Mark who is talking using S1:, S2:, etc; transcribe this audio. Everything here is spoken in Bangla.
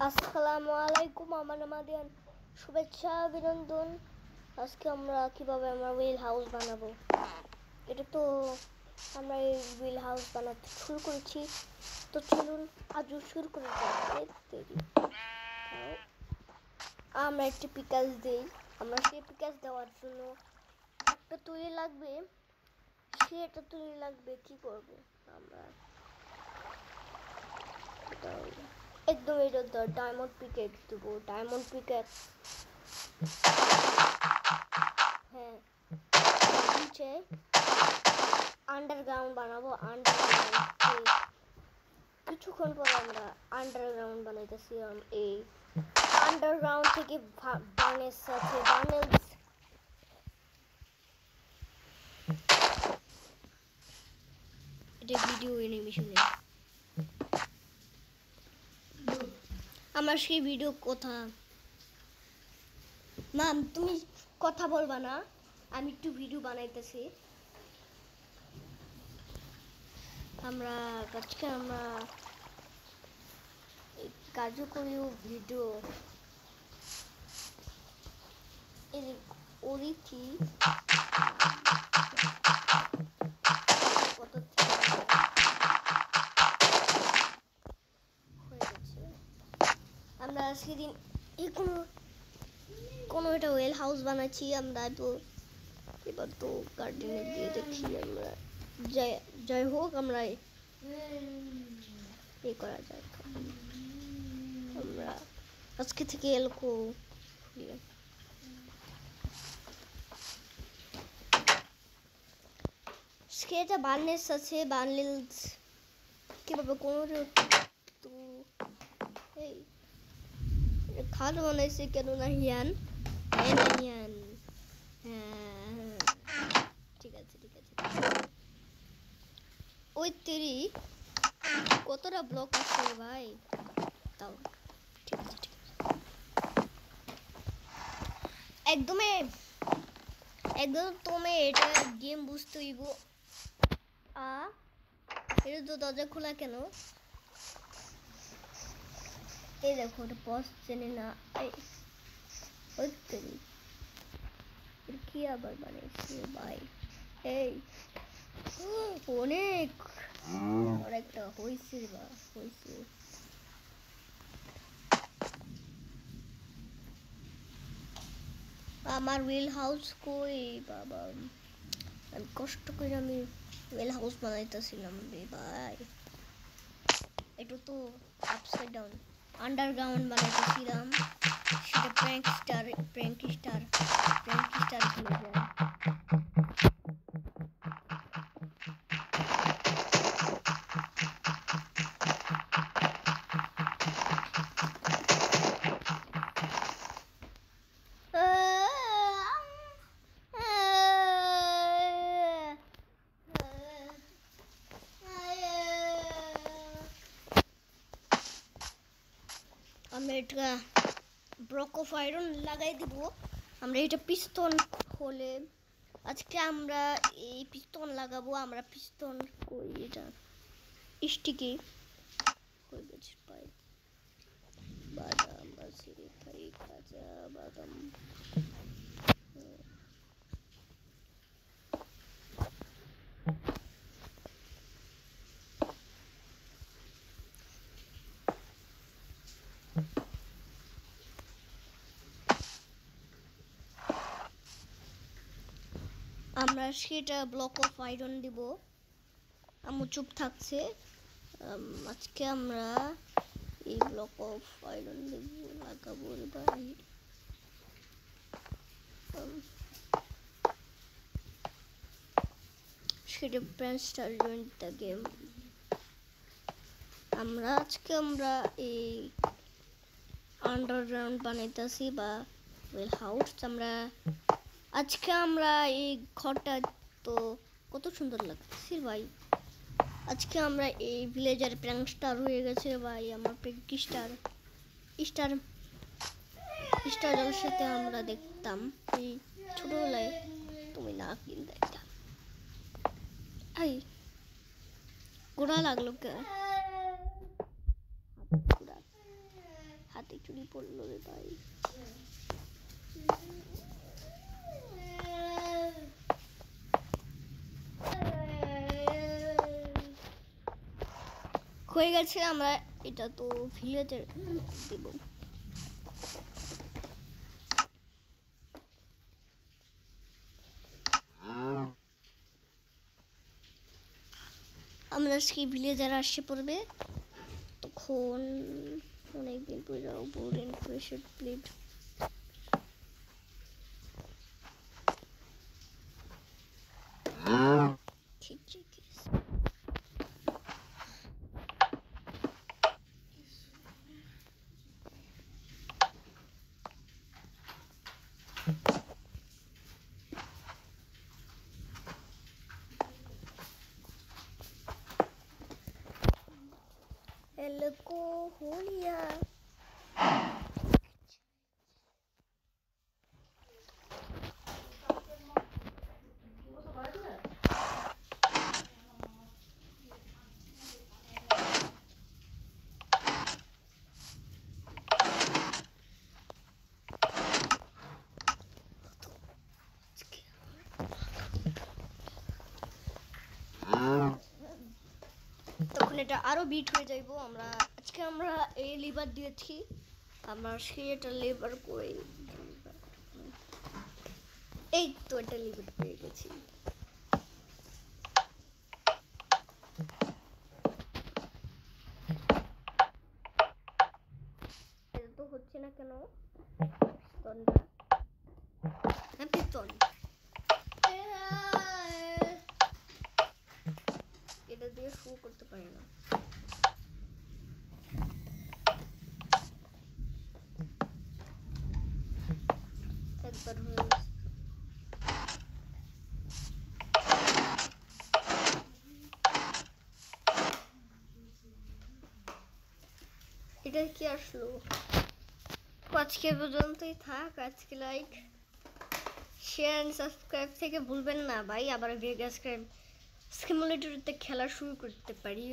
S1: আসসালামু আলাইকুম, আমার নাম আদিয়ান। শুভেচ্ছা অভিনন্দন। আজকে আমরা কিভাবে আমরা হুইল হাউস বানাবো, এটা তো আমরা এই হুইল হাউস বানাতে শুরু করেছি। তো চলুন আজও শুরু করে দেরি। আমরা একটি পিকাস দিই। আমরা সেই পিকাস দেওয়ার জন্য একটা তুলি লাগবে। সেটা তুলি লাগবে কি করব আমরা, একদম এটা ডায়মন্ড পিকেট দেবো। ডায়মন্ড পিকেট, হ্যাঁ, নিচে আন্ডারগ্রাউন্ড বানাবো। আন্ডারগ্রাউন্ড কিছুক্ষণ পর আমরা আন্ডারগ্রাউন্ড বানাইতেছি। এই আন্ডারগ্রাউন্ড থেকে বানেলস আছে, বানেলস এটা ভিডিও অ্যানিমেশনে আমার সেই ভিডিও কথা। ম্যাম তুমি কথা বলবা না, আমি একটু ভিডিও বানাইতেছি। আমরা আজকে আমরা কার্যকরী ভিডিও ওরি কি কত হয়ে গেছে। আমরা সেদিন এই কোনো একটা ওয়েল হাউস বানাচ্ছি আমরা। তো এবার তো গার্ডেনে দিয়ে দেখি আমরা যাই হোক আমরা এ করা যায়। আমরা আজকে থেকে এলকো এটা বার্নেস আছে, বার্নেলস কিভাবে কোনো তো এই খাওয়া বানাইছে কেন না হিয়ান হিয়ান। হ্যাঁ ঠিক আছে ঠিক আছে। ওই তেরি কতটা ব্লক আছে ভাই, তাও ঠিক আছে ঠিক আছে। একদমই একদম তুমি এটা গেম বুঝতে হইব। এটা তো দরজা খোলা কেন? এই দেখো এটা পজ চেনে না। ওই তেরি কি আবার বানিয়েছে ভাই। এই অনেকটা হয়েছে বা হয়েছে। আমার হুইল হাউস কই বাবা, আমি কষ্ট করে আমি হুইল হাউস বানাইতেছিলাম রে ভাই। এটা তো আপসাইড ডাউন আন্ডারগ্রাউন্ড বানাইতেছিলাম। সেটা প্র্যাঙ্কস্টার খুলে যায়। আমরা এটা ব্লক অফ আয়রন লাগাই দিব। আমরা এটা পিস্তন হলে আজকে আমরা এই পিস্তন লাগাবো। আমরা পিস্তন কই এটা স্টিকি কই গেছে পাই বাদাম বাসিরে খাই কাঁচা বাদাম। আমরা সেটা ব্লক অফ আয়রন দিব। আম্মু চুপ থাকছে। আজকে আমরা এই ব্লক অফ আয়রন দেব লাগাবো ভাই। সেটা প্যান্সটার জয়েন্ট দ্য গেম। আমরা আজকে আমরা এই আন্ডারগ্রাউন্ড বানাইতেছি বা ওয়েল হাউস। আমরা আজকে আমরা এই ঘরটা তো কত সুন্দর লাগছে ভাই। আজকে আমরা এই ভিলেজার প্র্যাঙ্কস্টার হয়ে গেছে ভাই। আমার স্টার স্টারের সাথে আমরা দেখতাম এই ছোটবেলায়। তুমি না কিন দেখতাম। এই গোড়া লাগলো কে? হাতে চুরি পড়লো রে ভাই। হয়ে গেছে, আমরা এটা তো ভিলেজে দেব। আমরা আজকে ভিলেজার আসছে পড়বে, তখন অনেকদিন পরে যাবো। বোরেন প্রেশার প্লেট ঠিক আছে। Elko Julia. তখন এটা আরো বিট হয়ে যাইবো। আজকে আমরা এই লিভার দিয়েছি, আমরা সেটা লিভার করে এই তো এটা লিভার পেয়ে গেছি। এটা তো হচ্ছে না কেন, পিস্তল এটা দিয়ে শু করতে পারি না। একবার হয়ে গেছে। এটা কি আসলো? আজকে পর্যন্তই থাক। আজকে লাইক শেয়ার এন্ড সাবস্ক্রাইব থেকে ভুলবেন না ভাই। আবার ভেগাস সিমুলেটরতে খেলা শুরু করতে পারি।